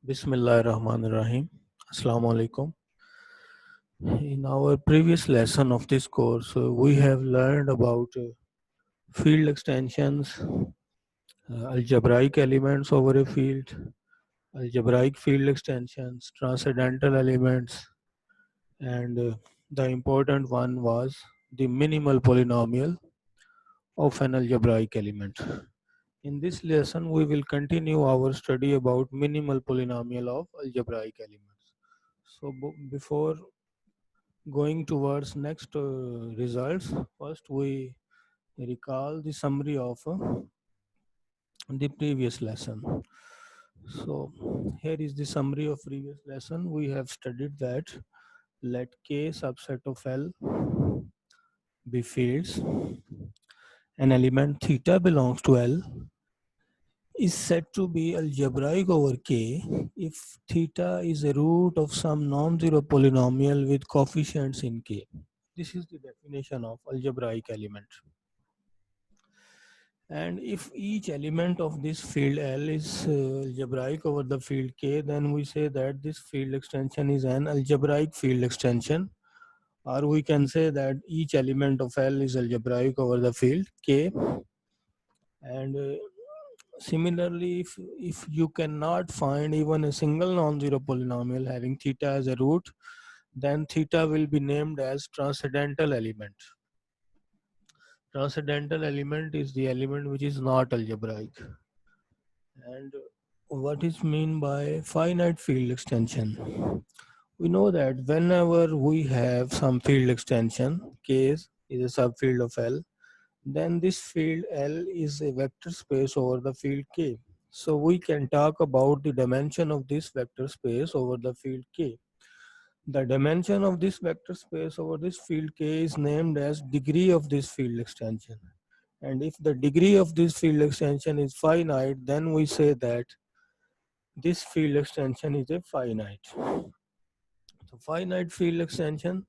Bismillahirrahmanirrahim. Assalamu alaikum. In our previous lesson of this course, we have learned about field extensions, algebraic elements over a field, algebraic field extensions, transcendental elements, and the important one was the minimal polynomial of an algebraic element. In this lesson, we will continue our study about minimal polynomial of algebraic elements. So, before going towards next results, first we recall the summary of the previous lesson. So here is the summary of previous lesson. We have studied that let K subset of L be fields. An element theta belongs to L is said to be algebraic over K if theta is a root of some non-zero polynomial with coefficients in K. This is the definition of algebraic element. And if each element of this field L is algebraic over the field K, then we say that this field extension is an algebraic field extension. Or we can say that each element of L is algebraic over the field K. And similarly, if you cannot find even a single non-zero polynomial having theta as a root, then theta will be named as transcendental element. Transcendental element is the element which is not algebraic. And what is mean by finite field extension? We know that whenever we have some field extension, K is a subfield of L, then this field L is a vector space over the field K. So we can talk about the dimension of this vector space over the field K. The dimension of this vector space over this field K is named as degree of this field extension. And if the degree of this field extension is finite, then we say that this field extension is a finite. So finite field extension,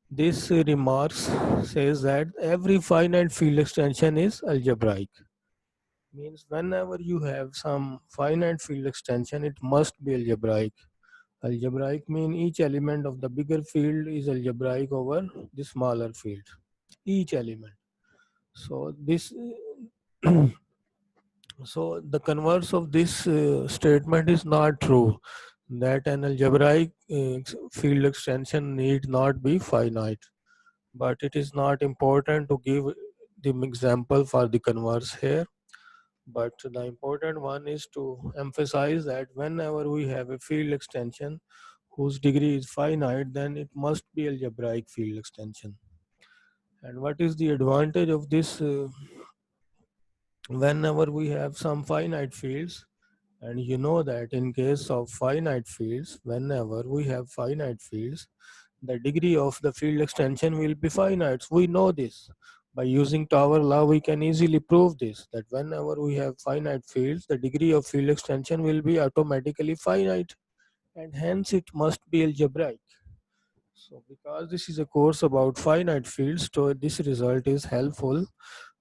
this remarks says that every finite field extension is algebraic. Means whenever you have some finite field extension, it must be algebraic. Algebraic means each element of the bigger field is algebraic over the smaller field. Each element. So this so the converse of this statement is not true, that an algebraic field extension need not be finite. But it is not important to give the example for the converse here. But the important one is to emphasize that whenever we have a field extension whose degree is finite, then it must be algebraic field extension. And what is the advantage of this? Whenever we have some finite fields, and you know that in case of finite fields, whenever we have finite fields, the degree of the field extension will be finite. We know this. By using Tower law, we can easily prove this, that whenever we have finite fields, the degree of field extension will be automatically finite, and hence it must be algebraic. So because this is a course about finite fields, so this result is helpful.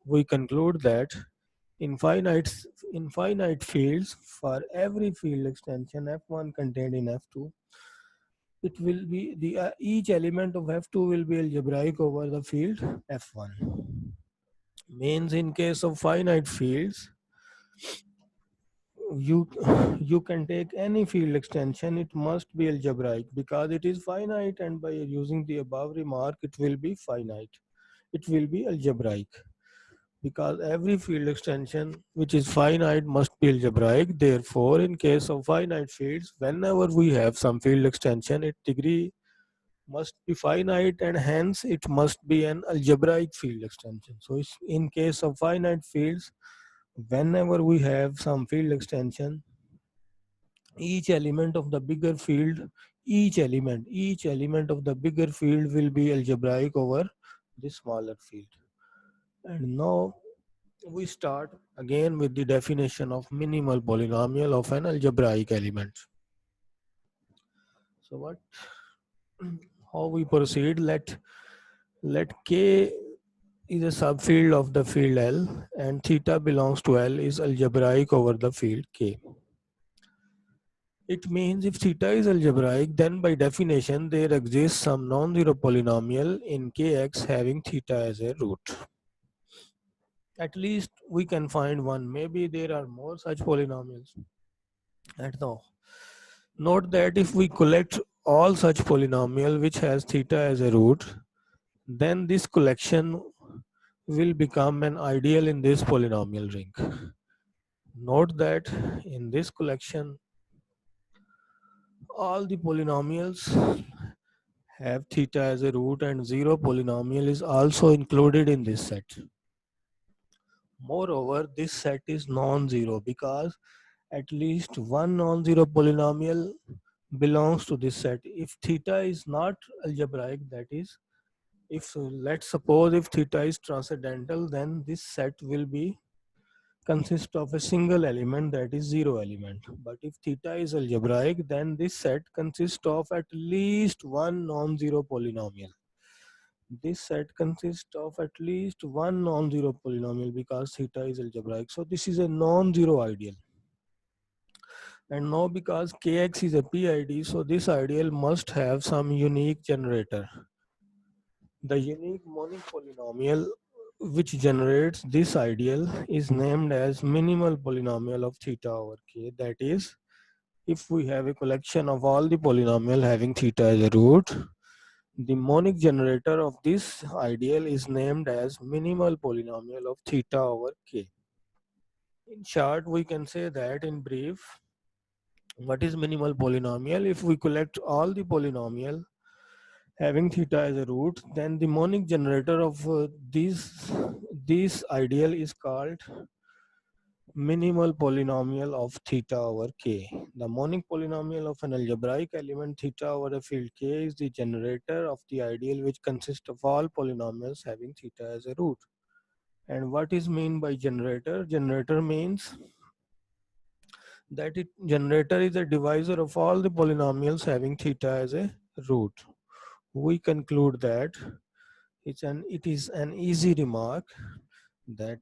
We conclude that in finite fields, for every field extension f1 contained in f2, it will be the each element of f2 will be algebraic over the field f1. Means in case of finite fields, you can take any field extension, it must be algebraic because it is finite, and by using the above remark, it will be finite. It will be algebraic. Because every field extension which is finite must be algebraic. Therefore, in case of finite fields, whenever we have some field extension, its degree must be finite, and hence it must be an algebraic field extension. So in case of finite fields, whenever we have some field extension, each element of the bigger field, each element of the bigger field will be algebraic over the smaller field. And now we start again with the definition of minimal polynomial of an algebraic element. So what, how we proceed? Let K is a subfield of the field L, and theta belongs to L is algebraic over the field K. It means if theta is algebraic, then by definition there exists some non-zero polynomial in Kx having theta as a root. At least we can find one. Maybe there are more such polynomials. And now, note that if we collect all such polynomial which has theta as a root, then this collection will become an ideal in this polynomial ring. Note that in this collection, all the polynomials have theta as a root and zero polynomial is also included in this set. Moreover, this set is non-zero because at least one non-zero polynomial belongs to this set. If theta is not algebraic, that is, if let's suppose if theta is transcendental, then this set will be consist of a single element, that is zero element. But if theta is algebraic, then this set consists of at least one non-zero polynomial. This set consists of at least one non-zero polynomial because theta is algebraic. So this is a non-zero ideal. And now because Kx is a PID, so this ideal must have some unique generator. The unique monic polynomial which generates this ideal is named as minimal polynomial of theta over k. That is, if we have a collection of all the polynomial having theta as a root, the monic generator of this ideal is named as minimal polynomial of theta over k. In short, we can say that in brief, what is minimal polynomial? If we collect all the polynomial having theta as a root, then the monic generator of this ideal is called minimal polynomial of theta over k. The monic polynomial of an algebraic element theta over a field k is the generator of the ideal which consists of all polynomials having theta as a root. And what is meant by generator? Generator means that generator is a divisor of all the polynomials having theta as a root. We conclude that it is an easy remark that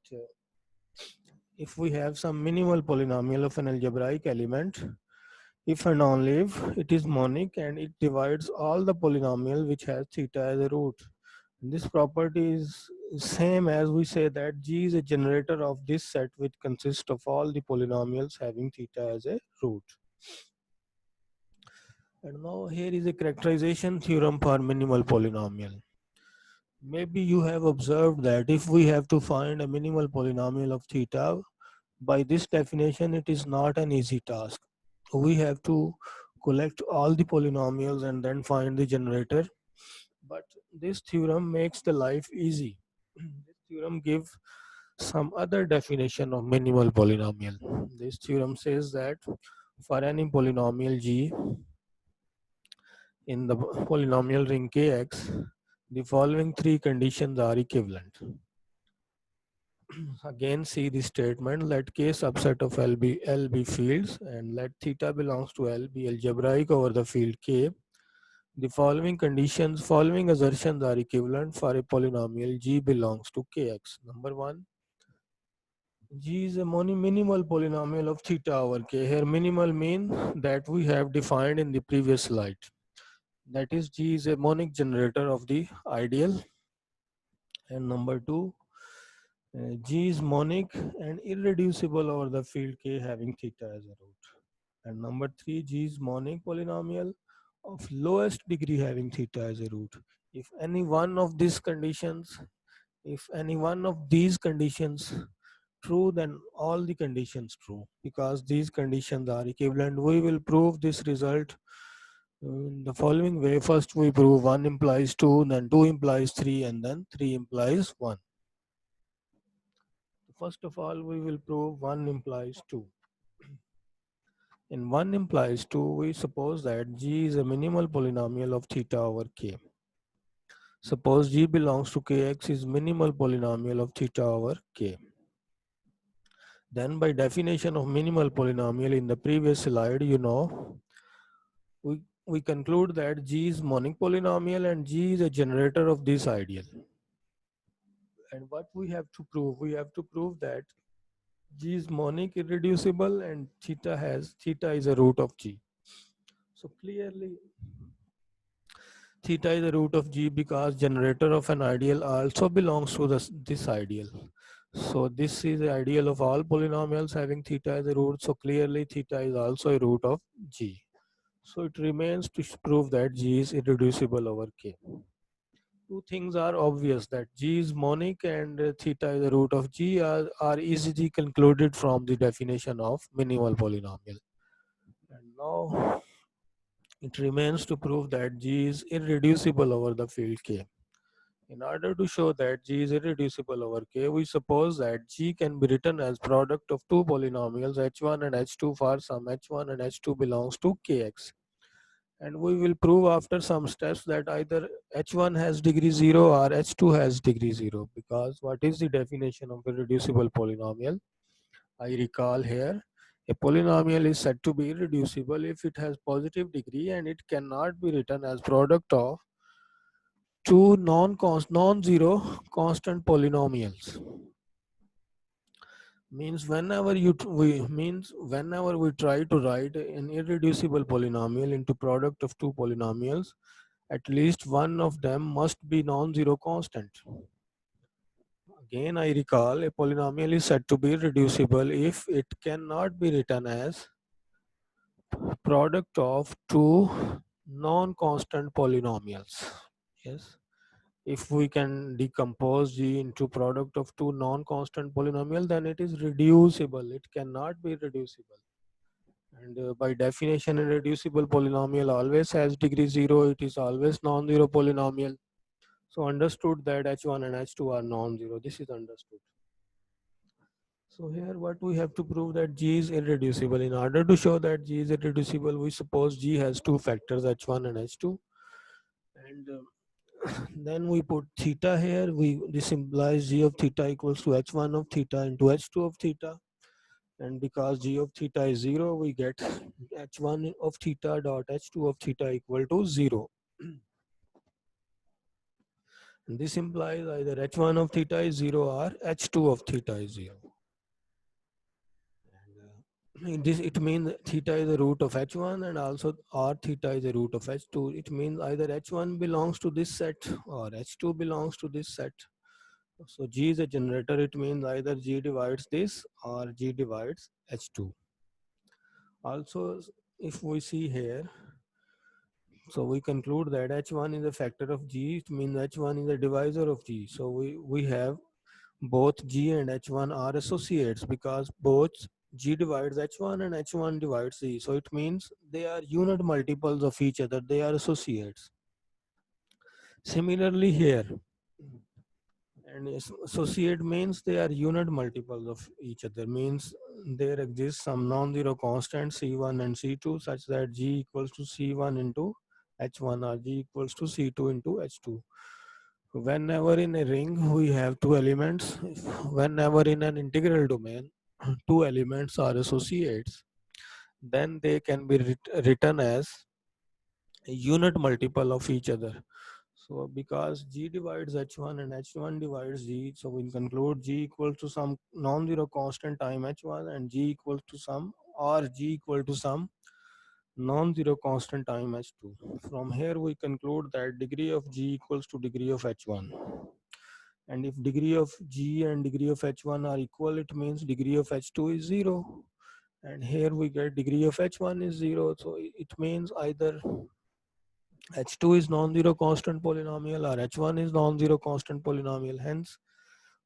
if we have some minimal polynomial of an algebraic element, if and only if it is monic and it divides all the polynomial which has theta as a root. This property is same as we say that G is a generator of this set which consists of all the polynomials having theta as a root. And now here is a characterization theorem for minimal polynomial. Maybe you have observed that if we have to find a minimal polynomial of theta, by this definition it is not an easy task. We have to collect all the polynomials and then find the generator. But this theorem makes the life easy. This theorem gives some other definition of minimal polynomial. This theorem says that for any polynomial g in the polynomial ring kx, the following three conditions are equivalent. Again, see the statement: let k subset of L be fields and let theta belongs to L be algebraic over the field k. The following assertions are equivalent for a polynomial g belongs to kx. Number one, g is a minimal polynomial of theta over k. Here minimal means that we have defined in the previous slide. That is, g is a monic generator of the ideal. And number two, G is monic and irreducible over the field K having theta as a root. And number three, G is monic polynomial of lowest degree having theta as a root. If any one of these conditions, true, then all the conditions true. Because these conditions are equivalent, we will prove this result in the following way. First we prove 1 implies 2, then 2 implies 3, and then 3 implies 1. First of all, we will prove 1 implies 2. In 1 implies 2, we suppose that G is a minimal polynomial of theta over K. Suppose G belongs to Kx is minimal polynomial of theta over K. Then by definition of minimal polynomial in the previous slide, we conclude that G is monic polynomial and G is a generator of this ideal. And what we have to prove? We have to prove that G is monic irreducible and theta is a root of G. So clearly theta is the root of g because generator of an ideal also belongs to this ideal. So this is the ideal of all polynomials having theta as a root. So clearly theta is also a root of g. So it remains to prove that g is irreducible over k. Two things are obvious, that g is monic and theta is the root of g are easily concluded from the definition of minimal polynomial. And now it remains to prove that g is irreducible over the field k. In order to show that g is irreducible over k, we suppose that g can be written as product of two polynomials h1 and h2 for some h1 and h2 belongs to kx. And we will prove after some steps that either h1 has degree 0 or h2 has degree 0, because what is the definition of a reducible polynomial? I recall here, a polynomial is said to be irreducible if it has positive degree and it cannot be written as product of two non-zero constant polynomials. Means whenever we try to write an irreducible polynomial into product of two polynomials, at least one of them must be non-zero constant. Again, I recall, a polynomial is said to be reducible if it cannot be written as product of two non-constant polynomials. Yes. If we can decompose g into product of two non-constant polynomial, then it is reducible. It cannot be reducible. And by definition, a reducible polynomial always has degree 0. It is always non-zero polynomial. So understood that h1 and h2 are non-zero. This is understood. So here what we have to prove, that g is irreducible. In order to show that g is irreducible, we suppose g has two factors h1 and h2. And then we put theta here. This implies g of theta equals to h1 of theta into h2 of theta. And because g of theta is 0, we get h1 of theta dot h2 of theta equal to 0. And this implies either h1 of theta is 0 or h2 of theta is 0. And it means theta is the root of h1 and also r theta is the root of h2. It means either h1 belongs to this set or h2 belongs to this set. So g is a generator. It means either g divides this or g divides h2. Also, if we see here, so we conclude that h1 is a factor of g. It means h1 is a divisor of g. So we have both g and h1 are associates because both g divides h1 and h1 divides g. So it means they are unit multiples of each other. They are associates. Similarly here, and associate means they are unit multiples of each other. Means there exists some non-zero constant c1 and c2 such that g equals to c1 into h1 or g equals to c2 into h2. Whenever in a ring we have two elements, whenever in an integral domain two elements are associates, then they can be written as a unit multiple of each other. So because g divides h1 and h1 divides g, so we conclude g equals to some non-zero constant time h1 and g equals to some, or g equal to some non-zero constant time h2. From here we conclude that degree of g equals to degree of h1. And if degree of g and degree of h1 are equal, it means degree of h2 is 0. And here we get degree of h1 is 0. So it means either h2 is non-zero constant polynomial or h1 is non-zero constant polynomial. Hence,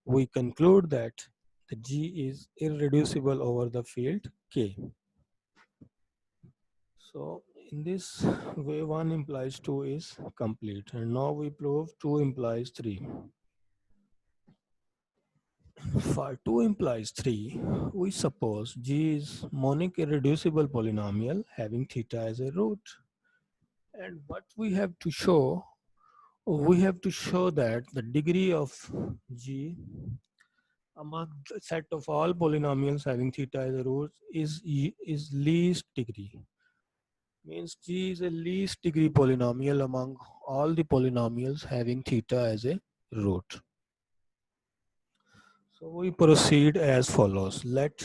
we conclude that the g is irreducible over the field k. So in this way, 1 implies 2 is complete. And now we prove 2 implies 3. For 2 implies 3, we suppose g is monic irreducible polynomial having theta as a root. And what we have to show, that the degree of g among the set of all polynomials having theta as a root is least degree. Means g is a least degree polynomial among all the polynomials having theta as a root. So we proceed as follows. Let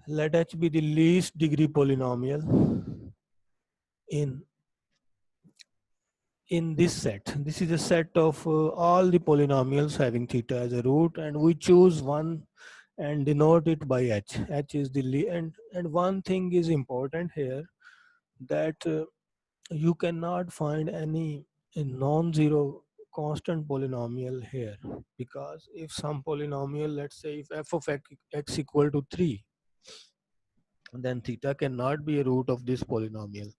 h be the least degree polynomial in this set. This is a set of all the polynomials having theta as a root, and we choose one and denote it by h. H is the and one thing is important here, that you cannot find any non-zero constant polynomial here, because if some polynomial, let's say if f of x equal to 3, then theta cannot be a root of this polynomial.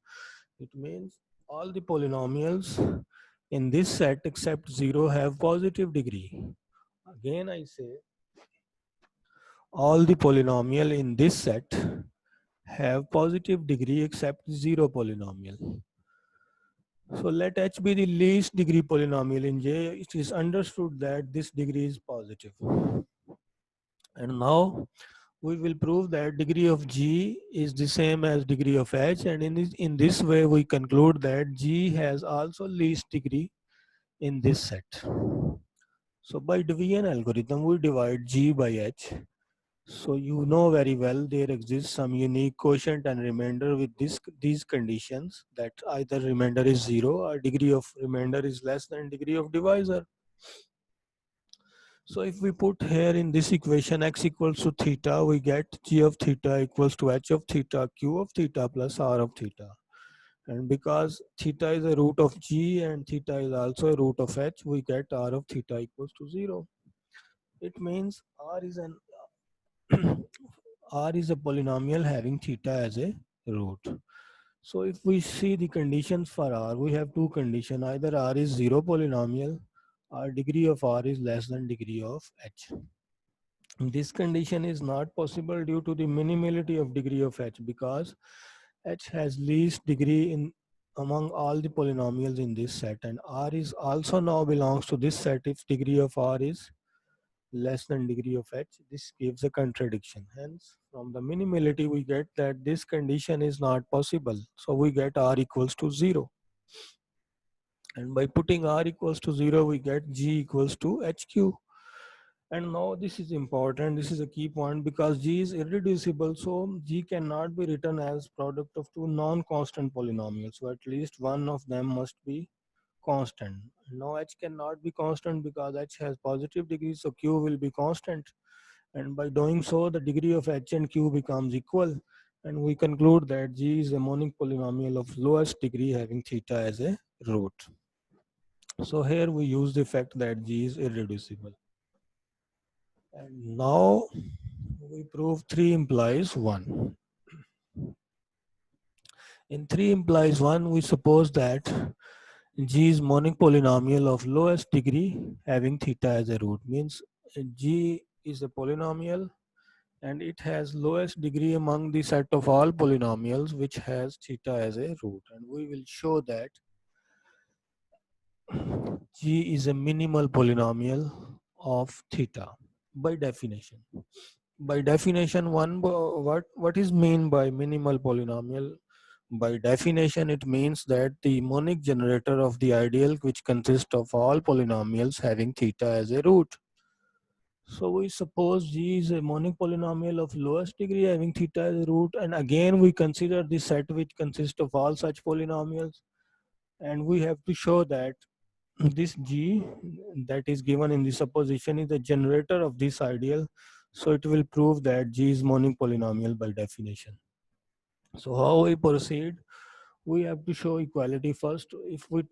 It means all the polynomials in this set except 0 have positive degree. Again I say, all the polynomial in this set have positive degree except 0 polynomial. So let h be the least degree polynomial in J. It is understood that this degree is positive. And now we will prove that degree of G is the same as degree of H, and in this way we conclude that G has also least degree in this set. So by division algorithm we divide G by H. So you know very well there exists some unique quotient and remainder with these conditions, that either remainder is 0 or degree of remainder is less than degree of divisor. So if we put here in this equation x equals to theta, we get g of theta equals to h of theta q of theta plus r of theta. And because theta is a root of g and theta is also a root of h, we get r of theta equals to 0. It means r is an R is a polynomial having theta as a root. So if we see the conditions for R, we have two conditions. Either R is 0 polynomial or degree of R is less than degree of H. This condition is not possible due to the minimality of degree of H, because H has least degree in among all the polynomials in this set, and R is also now belongs to this set if degree of R is less than degree of h. This gives a contradiction. Hence, from the minimality we get that this condition is not possible. So we get r equals to 0. And by putting r equals to 0, we get g equals to hq. And now this is important. This is a key point, because g is irreducible. So g cannot be written as product of two non-constant polynomials. So at least one of them must be constant. Now h cannot be constant because h has positive degree, so q will be constant. And by doing so, the degree of h and q becomes equal. And we conclude that g is a monic polynomial of lowest degree having theta as a root. So here we use the fact that g is irreducible. And now we prove 3 implies 1. In 3 implies 1, we suppose that G is monic polynomial of lowest degree having theta as a root. Means G is a polynomial and it has lowest degree among the set of all polynomials which has theta as a root. And we will show that G is a minimal polynomial of theta by definition. By definition, what is mean by minimal polynomial? By definition, it means that the monic generator of the ideal which consists of all polynomials having theta as a root. So we suppose G is a monic polynomial of lowest degree having theta as a root, and again we consider the set which consists of all such polynomials, and we have to show that this G that is given in the supposition is the generator of this ideal. So it will prove that G is monic polynomial by definition. So how we proceed? We have to show equality first. If we,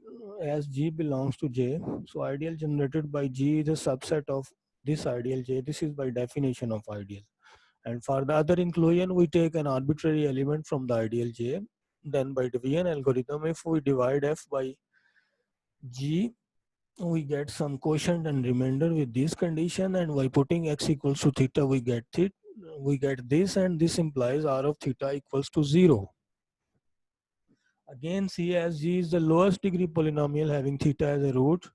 as G belongs to J, so ideal generated by G is a subset of this ideal J. This is by definition of ideal. And for the other inclusion, we take an arbitrary element from the ideal J. Then by division algorithm, if we divide F by G, we get some quotient and remainder with this condition, and by putting x equals to theta, we get this, and this implies r of theta equals to 0. Again, C as G is the lowest degree polynomial having theta as a root.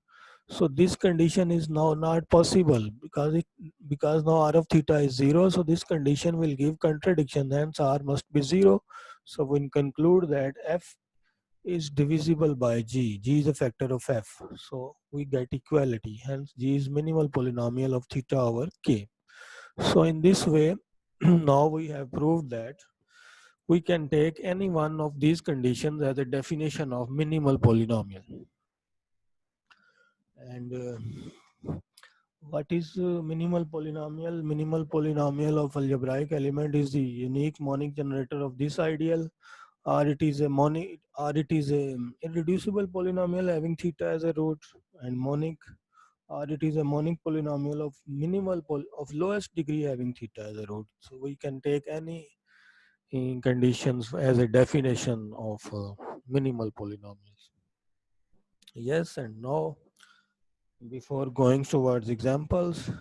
So this condition is now not possible because now r of theta is 0. So this condition will give contradiction. Hence r must be 0. So we conclude that f is divisible by g. G is a factor of f. So we get equality. Hence g is minimal polynomial of theta over k. So in this way, now we have proved that we can take any one of these conditions as a definition of minimal polynomial. And what is minimal polynomial? Minimal polynomial of algebraic element is the unique monic generator of this ideal, or it is a irreducible polynomial having theta as a root and monic, or it is a monic polynomial of of lowest degree having theta as a root. So we can take any conditions as a definition of minimal polynomials. Yes, and now before going towards examples,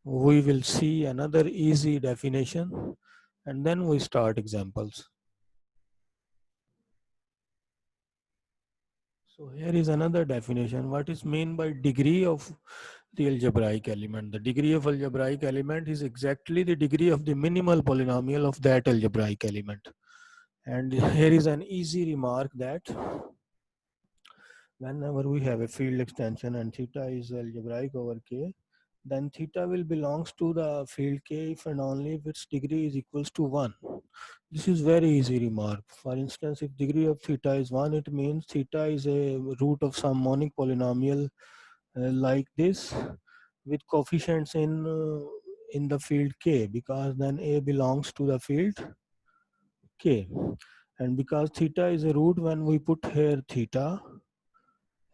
we will see another easy definition and then we start examples. So here is another definition. What is meant by degree of the algebraic element? The degree of algebraic element is exactly the degree of the minimal polynomial of that algebraic element. And here is an easy remark that whenever we have a field extension and theta is algebraic over K, then theta will belongs to the field K if and only if its degree is equals to 1. This is very easy remark. For instance, if degree of theta is 1, it means theta is a root of some monic polynomial like this with coefficients in the field K, because then A belongs to the field K. And because theta is a root, when we put here theta,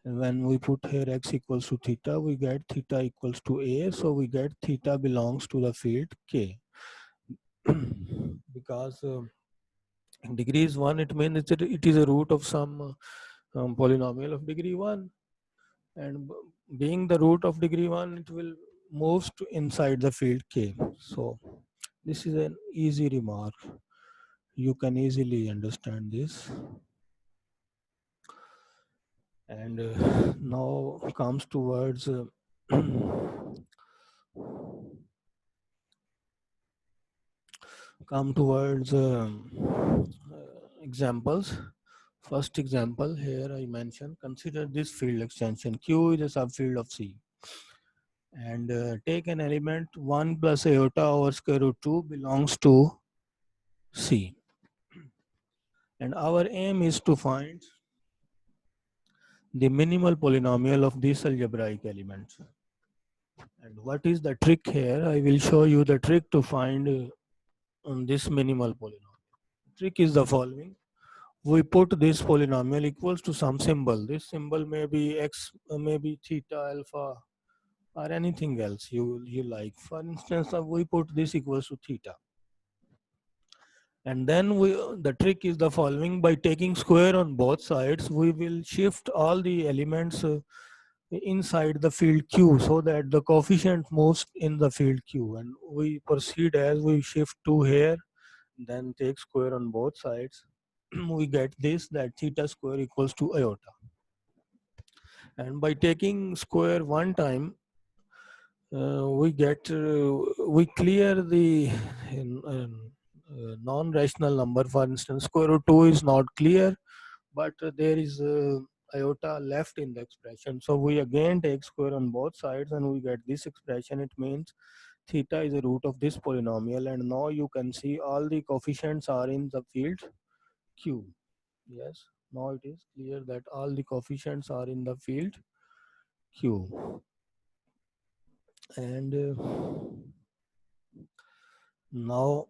when we put here x equals to theta, we get theta equals to A, so we get theta belongs to the field K. Because degree is 1, it means it is a root of some polynomial of degree 1, and being the root of degree 1, it will moves to inside the field K. So this is an easy remark. You can easily understand this. And now comes towards examples. First example here I mentioned, consider this field extension. Q is a subfield of C. And take an element 1 plus iota over square root 2 belongs to C. And our aim is to find the minimal polynomial of this algebraic element. And what is the trick here? I will show you the trick to find this minimal polynomial. The trick is the following. We put this polynomial equals to some symbol. This symbol may be x, maybe theta, alpha, or anything else you like. For instance, we put this equals to theta. And then the trick is the following. By taking square on both sides, we will shift all the elements inside the field Q so that the coefficient moves in the field Q. And we proceed as we shift 2 here, then take square on both sides. We get this, that theta square equals to iota. And by taking square one time, we clear the non-rational number. For instance, square root 2 is not clear, but there is iota left in the expression. So we again take square on both sides and we get this expression. It means theta is a root of this polynomial, and now you can see all the coefficients are in the field Q. Yes, now it is clear that all the coefficients are in the field Q. And now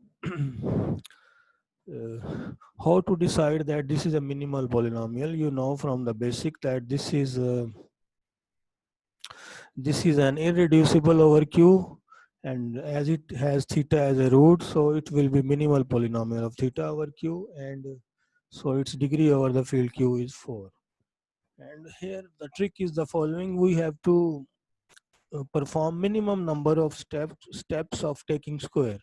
how to decide that this is a minimal polynomial? You know from the basic that this is an irreducible over Q, and as it has theta as a root, so it will be minimal polynomial of theta over Q, and so its degree over the field Q is 4. And here the trick is the following. We have to perform minimum number of steps of taking square,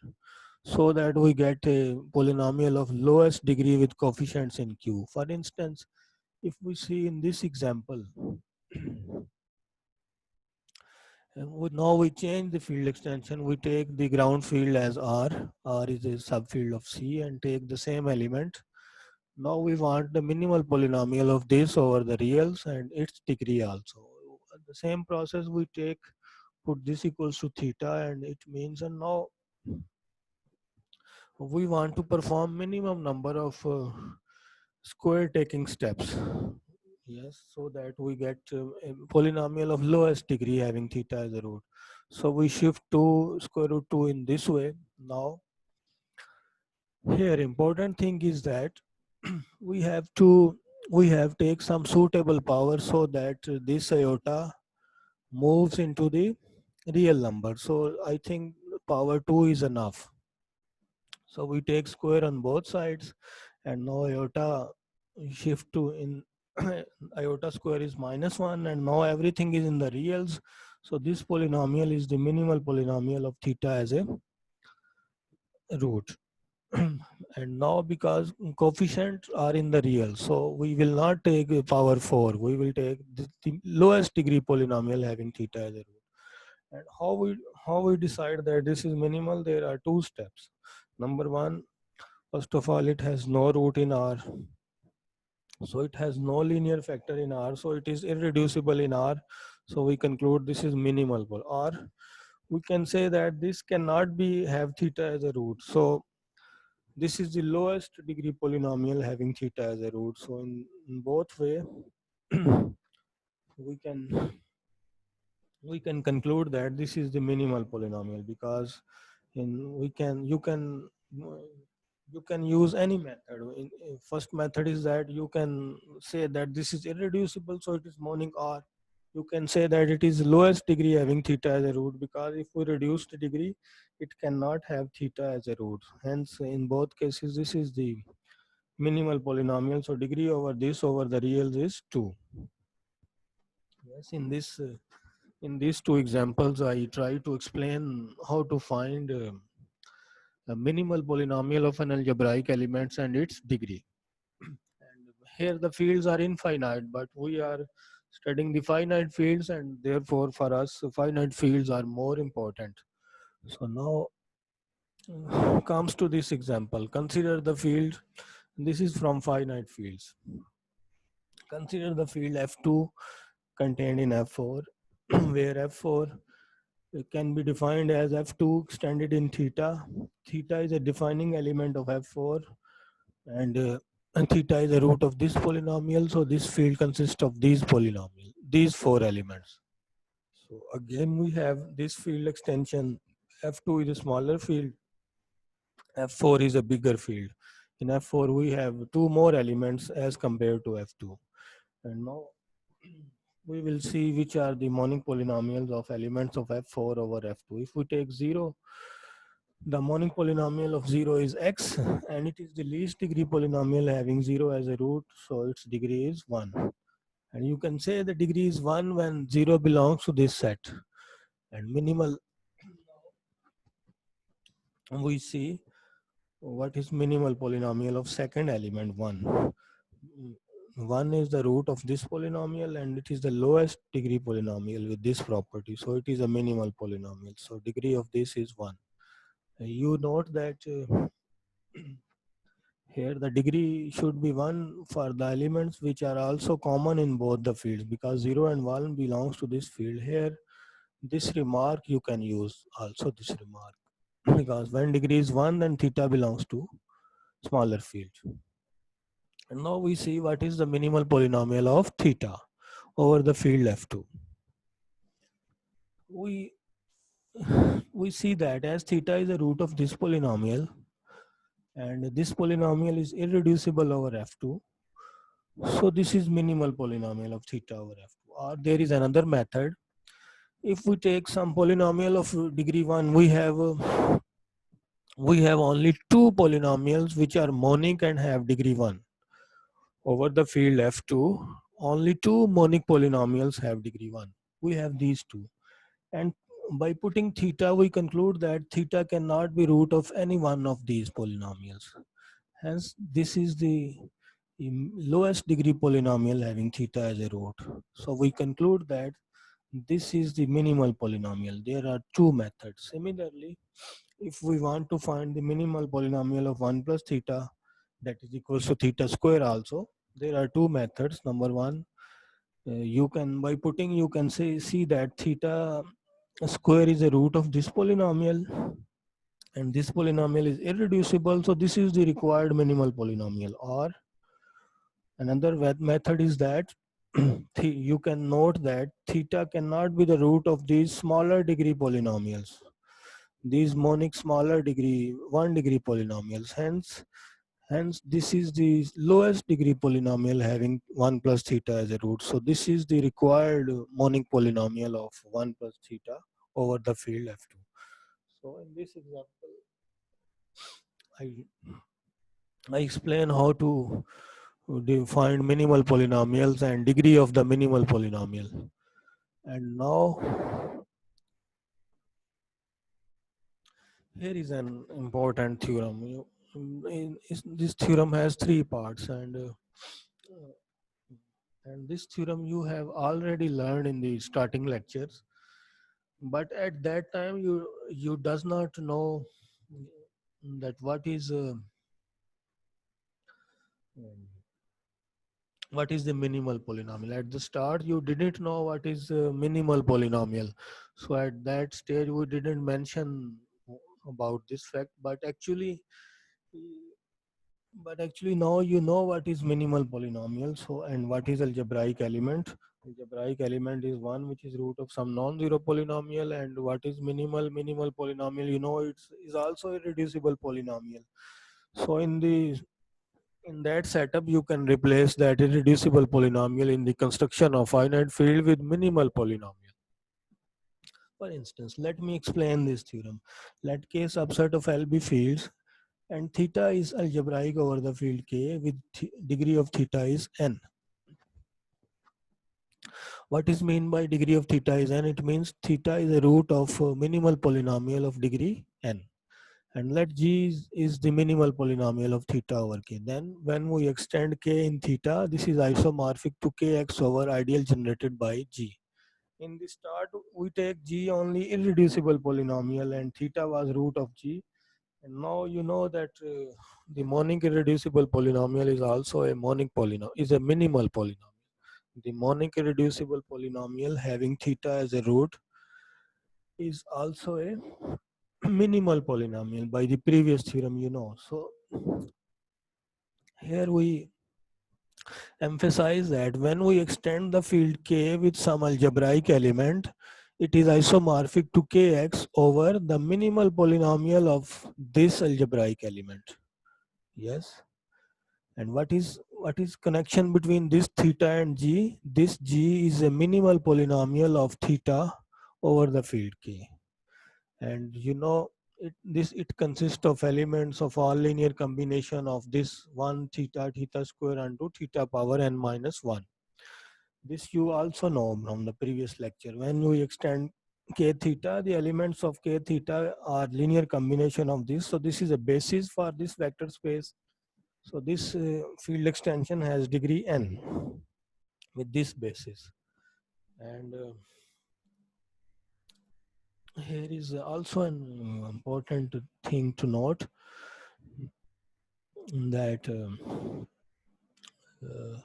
so that we get a polynomial of lowest degree with coefficients in Q. For instance, if we see in this example, now we change the field extension. We take the ground field as R. R is a subfield of C, and take the same element. Now we want the minimal polynomial of this over the reals and its degree also. The same process we take, put this equals to theta, and it means, and now we want to perform minimum number of square taking steps. Yes, so that we get a polynomial of lowest degree having theta as a root. So we shift to square root 2 in this way. Now here important thing is that we have to take some suitable power so that this iota moves into the real number. So I think power 2 is enough. So we take square on both sides, and now iota shift to in iota square is -1, and now everything is in the reals. So this polynomial is the minimal polynomial of theta as a root. And now because coefficients are in the real, so we will not take power 4, we will take the lowest degree polynomial having theta as a root. And how we decide that this is minimal? There are two steps. Number one, first of all, it has no root in R, so it has no linear factor in R, so it is irreducible in R. So we conclude this is minimal, or we can say that this cannot be have theta as a root. So this is the lowest degree polynomial having theta as a root. So in both way, we can conclude that this is the minimal polynomial, because in we can you can use any method. First method is that you can say that this is irreducible, so it is monic, or you can say that it is lowest degree having theta as a root, because if we reduce the degree, it cannot have theta as a root. Hence, in both cases, this is the minimal polynomial. So degree over this over the reals is 2. Yes, in these two examples, I try to explain how to find a minimal polynomial of an algebraic elements and its degree. And here the fields are infinite, but we are studying the finite fields, and therefore for us finite fields are more important. So now comes to this example. Consider the field. This is from finite fields. Consider the field F2 contained in F4, where F4 can be defined as F2 extended in theta. Theta is a defining element of F4, and theta is the root of this polynomial. So this field consists of these four elements. So again, we have this field extension. F2 is a smaller field. F4 is a bigger field. In F4, we have two more elements as compared to F2. And now we will see which are the monic polynomials of elements of F4 over F2. If we take 0, the monic polynomial of 0 is x, and it is the least degree polynomial having 0 as a root, so its degree is 1. And you can say the degree is 1 when 0 belongs to this set. And minimal, we see what is minimal polynomial of second element 1. 1 is the root of this polynomial, and it is the lowest degree polynomial with this property, so it is a minimal polynomial. So degree of this is 1. You note that here the degree should be 1 for the elements which are also common in both the fields, because 0 and 1 belongs to this field. Here this remark you can use also, this remark, because when degree is 1, then theta belongs to smaller field. And now we see what is the minimal polynomial of theta over the field F2. We see that as theta is the root of this polynomial, and this polynomial is irreducible over F2, so this is minimal polynomial of theta over F2. Or there is another method. If we take some polynomial of degree 1, we have only two polynomials which are monic and have degree 1. Over the field F2, only two monic polynomials have degree 1. We have these two. And by putting theta, we conclude that theta cannot be root of any one of these polynomials. Hence, this is the lowest degree polynomial having theta as a root. So we conclude that this is the minimal polynomial. There are two methods. Similarly, if we want to find the minimal polynomial of 1 plus theta, that is equals to theta square also, there are two methods. Number one, you can, by putting, you can see that theta square is a root of this polynomial, and this polynomial is irreducible, so this is the required minimal polynomial. Or another method is that you can note that theta cannot be the root of these smaller degree polynomials, these monic smaller degree 1 degree polynomials. Hence this is the lowest degree polynomial having 1 plus theta as a root. So this is the required monic polynomial of 1 plus theta over the field F2. So in this example, I explain how to define minimal polynomials and degree of the minimal polynomial. And now here is an important theorem. This theorem has 3 parts, and this theorem you have already learned in the starting lectures, but at that time you does not know that what is the minimal polynomial. At the start you didn't know what is minimal polynomial, so at that stage we didn't mention about this fact, but actually now you know what is minimal polynomial. So, and what is algebraic element. Algebraic element is one which is root of some non-zero polynomial. And what is minimal polynomial, you know, it's is also a reducible polynomial. So in that setup you can replace that irreducible polynomial in the construction of finite field with minimal polynomial. For instance, let me explain this theorem. Let K subset of L be fields and theta is algebraic over the field K with degree of theta is n. What is mean by degree of theta is n? It means theta is a root of minimal polynomial of degree n. And let G is the minimal polynomial of theta over K. Then when we extend K in theta, this is isomorphic to Kx over ideal generated by G. In the start, we take G only irreducible polynomial and theta was root of G. And now you know that the monic irreducible polynomial is also a monic polynomial, is a minimal polynomial. The monic irreducible polynomial having theta as a root is also a minimal polynomial by the previous theorem, you know. So here we emphasize that when we extend the field K with some algebraic element, it is isomorphic to Kx over the minimal polynomial of this algebraic element. Yes. And what is connection between this theta and G? This G is a minimal polynomial of theta over the field K. And you know it consists of elements of all linear combination of this 1 theta square unto theta power n minus 1. This you also know from the previous lecture. When we extend k theta, the elements of k theta are linear combination of this. So this is a basis for this vector space. So this field extension has degree n with this basis. And here is also an important thing to note that uh,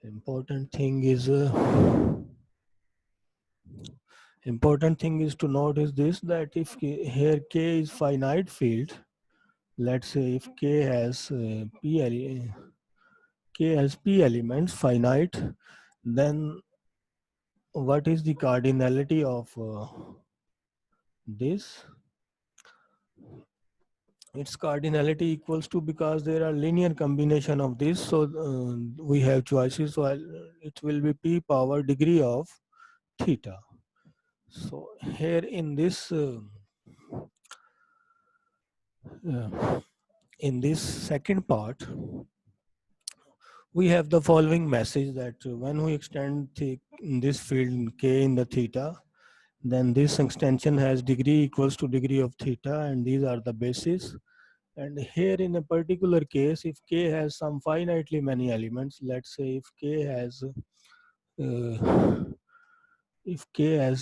important thing is to note is this, that if here K is finite field, let's say if K has P elements finite, then what is the cardinality of this? Its cardinality equals to, because there are linear combination of this, so we have choices, so it will be P power degree of theta. So here in this second part, we have the following message, that when we extend this field K in the theta, then this extension has degree equals to degree of theta, and these are the bases. And here in a particular case, if K has some finitely many elements, let's say if K has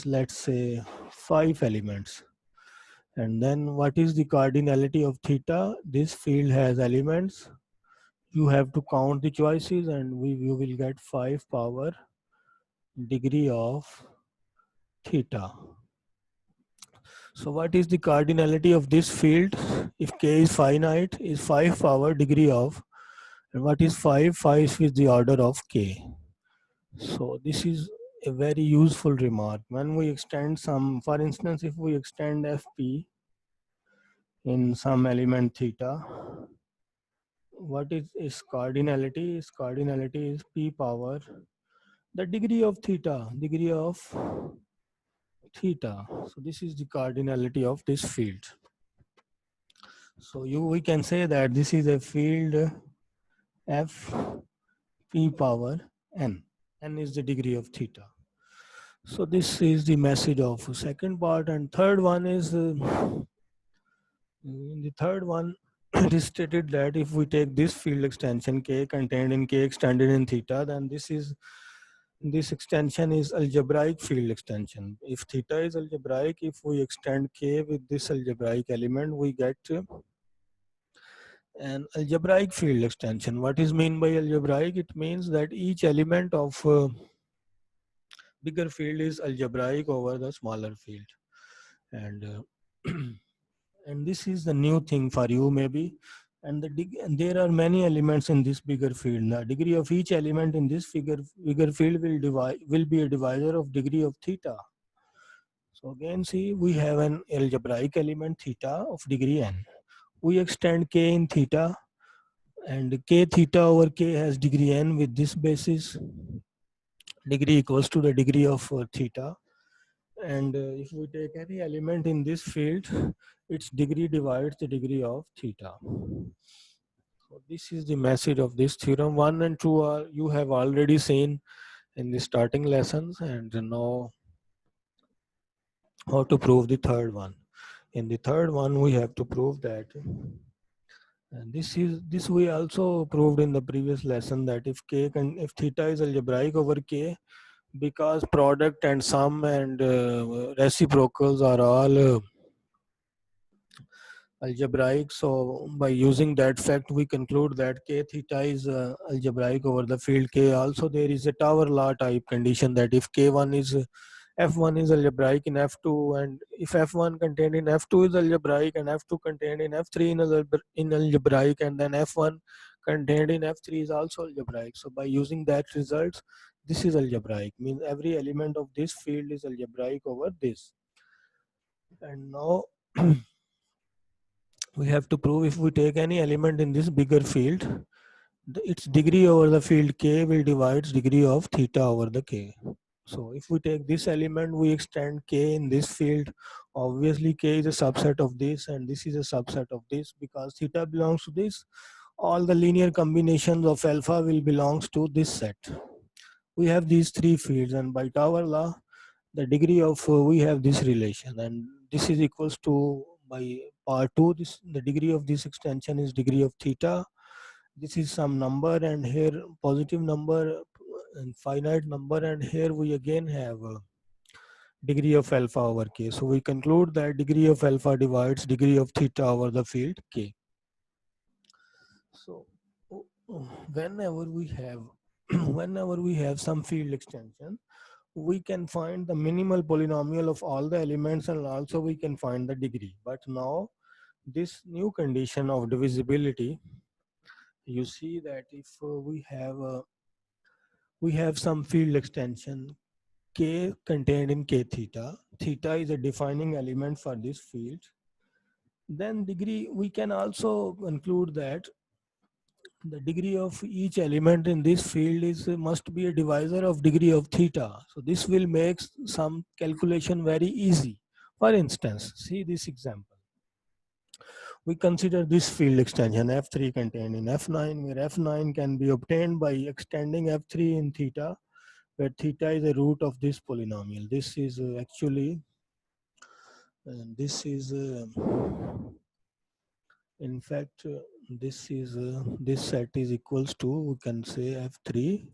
let's say 5 elements, and then what is the cardinality of theta? This field has elements. You have to count the choices, and you will get 5 power degree of theta. So what is the cardinality of this field? If k is finite, is 5 power degree of, and what is 5? 5 is the order of k. So this is a very useful remark. When we extend some, for instance, if we extend fp in some element theta, what is its cardinality? Its cardinality is p power the degree of theta, degree of theta. So this is the cardinality of this field. So we can say that this is a field f p power n. N is the degree of theta. So this is the message of second part, and third one is in the third one it is stated that if we take this field extension k contained in k extended in theta, then this extension is algebraic field extension. If theta is algebraic, if we extend k with this algebraic element, we get an algebraic field extension. What is mean by algebraic? It means that each element of bigger field is algebraic over the smaller field, and and this is the new thing for you maybe. And and there are many elements in this bigger field. The degree of each element in this bigger field will be a divisor of degree of theta. So again, see, we have an algebraic element theta of degree n. We extend k in theta, and k theta over k has degree n with this basis. Degree equals to the degree of theta. And if we take any element in this field, its degree divides the degree of theta. So this is the message of this theorem. 1 and 2 are you have already seen in the starting lessons, and now how to prove the third one. In the third one, we have to prove that, and this we also proved in the previous lesson, that if theta is algebraic over k, because product and sum and reciprocals are all algebraic. So by using that fact, we conclude that k theta is algebraic over the field k. Also, there is a Tower law type condition that if k1 is f1 is algebraic in f2, and if f1 contained in f2 is algebraic, and f2 contained in f3 in algebraic, and then f1 contained in f3 is also algebraic. So by using that results, this is algebraic, means every element of this field is algebraic over this. And now we have to prove, if we take any element in this bigger field, its degree over the field k will divide degree of theta over the k. So if we take this element, we extend k in this field. Obviously k is a subset of this, and this is a subset of this. Because theta belongs to this, all the linear combinations of alpha will belongs to this set. We have these three fields, and by Tower law, the degree of we have this relation, and this is equals to, by part 2, this the degree of this extension is degree of theta. This is some number, and here positive number and finite number, and here we again have degree of alpha over k. So we conclude that degree of alpha divides degree of theta over the field k. So whenever we have whenever we have some field extension, we can find the minimal polynomial of all the elements, and also we can find the degree. But now this new condition of divisibility, you see that if we have some field extension k contained in k theta, theta is a defining element for this field, then degree, we can also conclude that the degree of each element in this field is must be a divisor of degree of theta. So this will make some calculation very easy. For instance, see this example. We consider this field extension f3 contained in f9, where f9 can be obtained by extending f3 in theta, where theta is the root of this polynomial. This is actually, this is in fact this is this set is equals to, we can say, f3.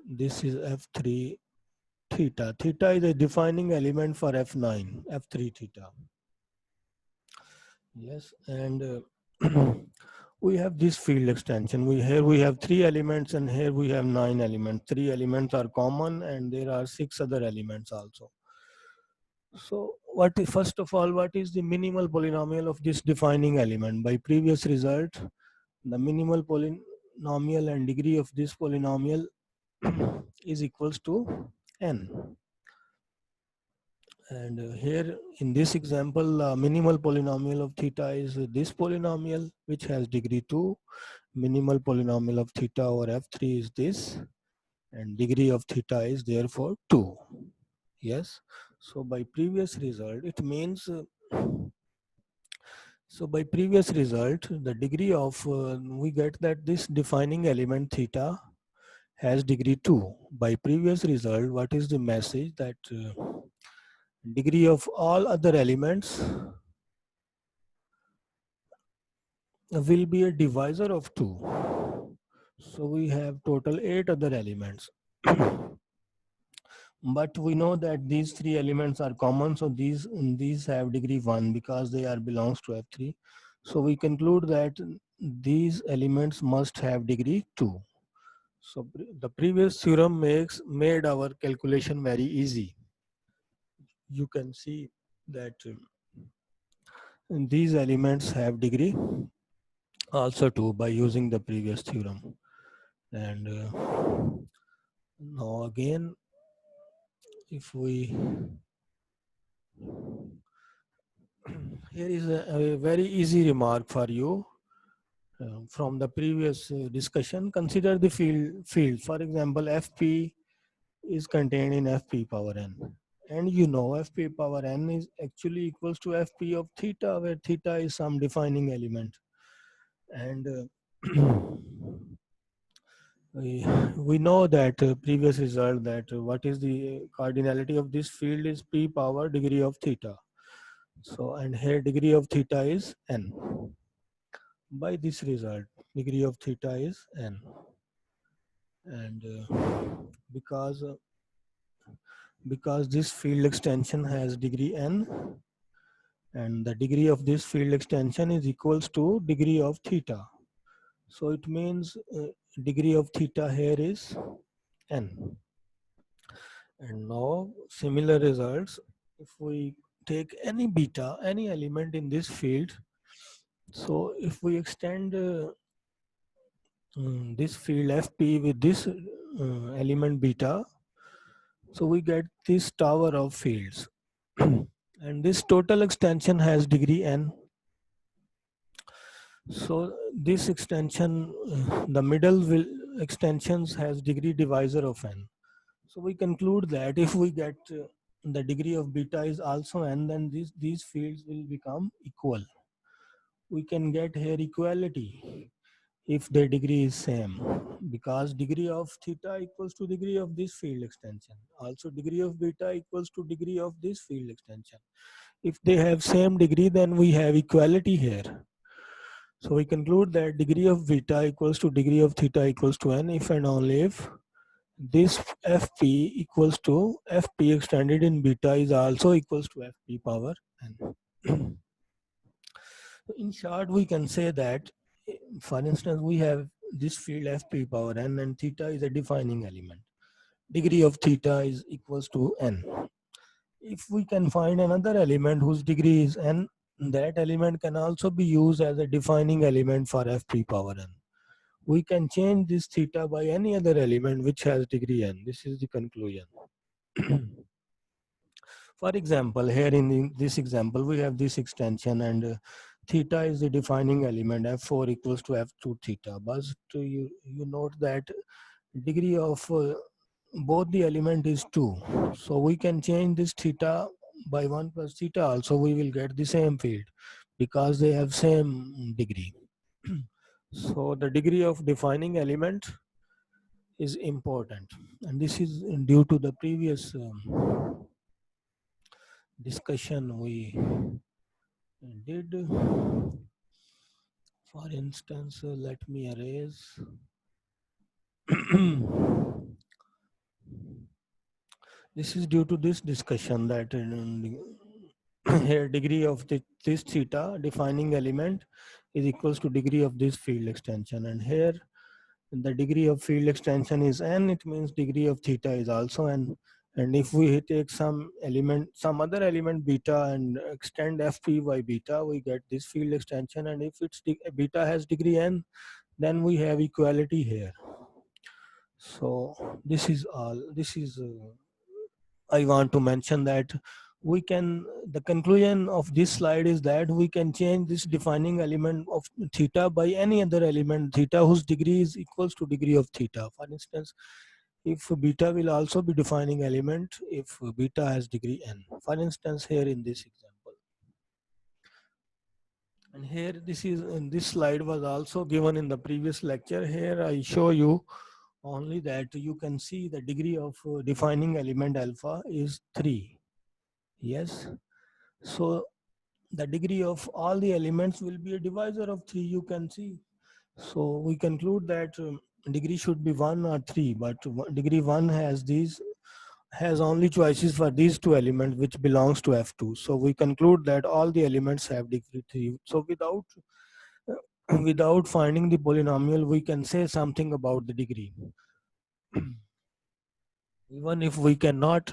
This is f3 theta. Theta is a defining element for f9, f3 theta. Yes, and we have this field extension. Here we have 3 elements, and here we have 9 elements. 3 elements are common, and there are 6 other elements also. So first of all, what is the minimal polynomial of this defining element? By previous result, the minimal polynomial and degree of this polynomial is equals to n. And here in this example, minimal polynomial of theta is this polynomial which has degree 2. Minimal polynomial of theta over f3 is this, and degree of theta is therefore 2. Yes. So by previous result, it means so by previous result, the degree of we get that this defining element theta has degree 2. By previous result, what is the message? That degree of all other elements will be a divisor of 2. So we have total 8 other elements. But we know that these 3 elements are common, so these have degree 1 because they are belongs to F3. So we conclude that these elements must have degree 2. So the previous theorem made our calculation very easy. You can see that these elements have degree also 2 by using the previous theorem. And now again, if we here is a very easy remark for you from the previous discussion. Consider the field. For example, Fp is contained in Fp power n, and you know Fp power n is actually equals to Fp of theta, where theta is some defining element. And we know that previous result that what is the cardinality of this field is p power degree of theta. So, and here degree of theta is n. By this result, degree of theta is n. And because this field extension has degree n, and the degree of this field extension is equals to degree of theta. So it means degree of theta here is n. And now similar results, if we take any beta, any element in this field, so if we extend this field Fp with this element beta, so we get this tower of fields. And this total extension has degree n. So this extension, the middle extensions has degree divisor of n. So we conclude that if we get the degree of beta is also n, then these fields will become equal. We can get here equality if their degree is same, because degree of theta equals to degree of this field extension. Also degree of beta equals to degree of this field extension. If they have same degree, then we have equality here. So we conclude that degree of beta equals to degree of theta equals to n if and only if this Fp equals to Fp extended in beta is also equals to Fp power n. In short, we can say that, for instance, we have this field Fp power n, and theta is a defining element. Degree of theta is equals to n. If we can find another element whose degree is n, that element can also be used as a defining element for Fp power n. We can change this theta by any other element which has degree n. This is the conclusion. For example, here in this example, we have this extension, and theta is the defining element, f4 equals to f2 theta. But you note that degree of both the element is 2. So we can change this theta by 1 plus theta also, we will get the same field because they have same degree. So the degree of defining element is important, and this is due to the previous discussion we did. For instance, let me erase. This is due to this discussion that here degree of this theta defining element is equals to degree of this field extension, and here the degree of field extension is n. It means degree of theta is also n, And if we take some element, some other element beta, and extend fp by beta, we get this field extension. And if beta has degree n, then we have equality here. So this is all. This is I want to mention that we can, the conclusion of this slide is that we can change this defining element of theta by any other element theta whose degree is equals to degree of theta. For instance, if beta will also be defining element if beta has degree n. For instance, here in this example. And here this is, in this slide was also given in the previous lecture. Here I show you only that you can see the degree of defining element alpha is 3. Yes. So the degree of all the elements will be a divisor of 3, you can see. So we conclude that degree should be 1 or 3, but degree 1 has only choices for these two elements which belongs to F2. So we conclude that all the elements have degree 3. So without finding the polynomial, we can say something about the degree. Even if we cannot,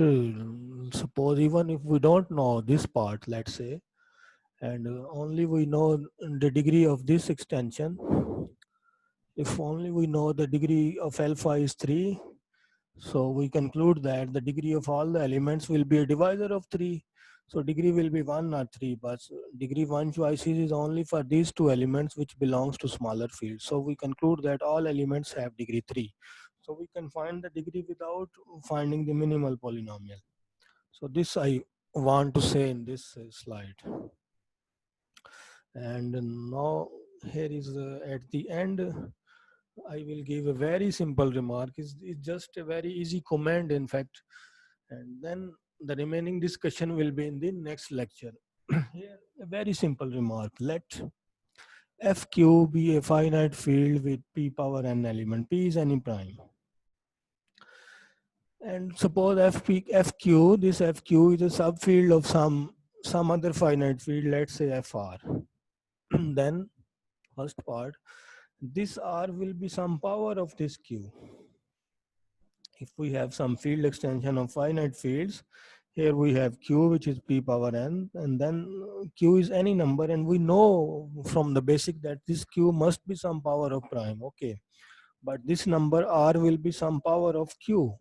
suppose even if we don't know this part, let's say, and only we know the degree of this extension, if only we know the degree of alpha is 3, so we conclude that the degree of all the elements will be a divisor of 3. So degree will be 1 or 3, but degree 1 choices is only for these two elements which belongs to smaller fields. So we conclude that all elements have degree 3. So we can find the degree without finding the minimal polynomial. So this I want to say in this slide. And now here is at the end, I will give a very simple remark. It's just a very easy command, in fact. And then the remaining discussion will be in the next lecture. Here, a very simple remark. Let FQ be a finite field with p power n element. P is any prime. And suppose FQ, this FQ is a subfield of some other finite field, let's say FR. Then, first part, this R will be some power of this Q. If we have some field extension of finite fields, here we have Q, which is p power n, and then Q is any number, and we know from the basic that this Q must be some power of prime, okay. But this number R will be some power of Q,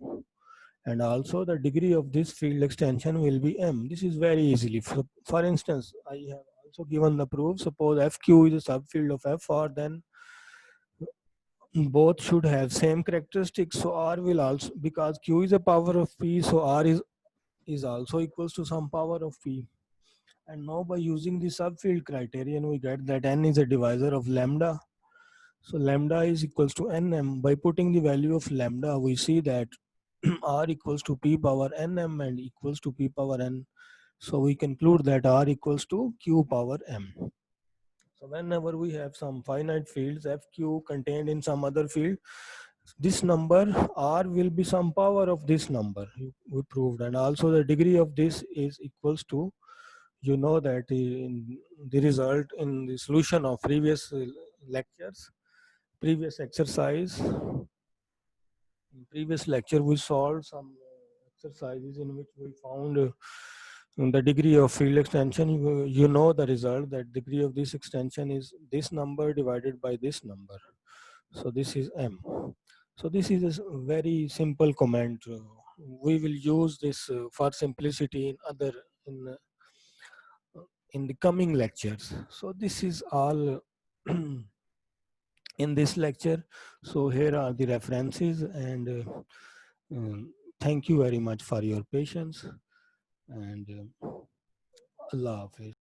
and also the degree of this field extension will be m. This is very easily. For instance, I have also given the proof. Suppose FQ is a subfield of FR, then both should have same characteristics. So R will also, because Q is a power of P, so R is also equals to some power of P. And now by using the subfield criterion, we get that n is a divisor of lambda. So lambda is equals to nm. By putting the value of lambda, we see that R equals to p power nm and equals to p power n. So we conclude that R equals to q power m. So whenever we have some finite fields FQ contained in some other field, this number R will be some power of this number, we proved. And also the degree of this is equals to, you know that in the result in the solution of previous lectures, previous exercise, in previous lecture we solved some exercises in which we found the degree of field extension. You know the result, that degree of this extension is this number divided by this number. So this is m. So this is a very simple comment. We will use this for simplicity in the coming lectures. So this is all in this lecture. So here are the references, and thank you very much for your patience, and Allah Hafiz.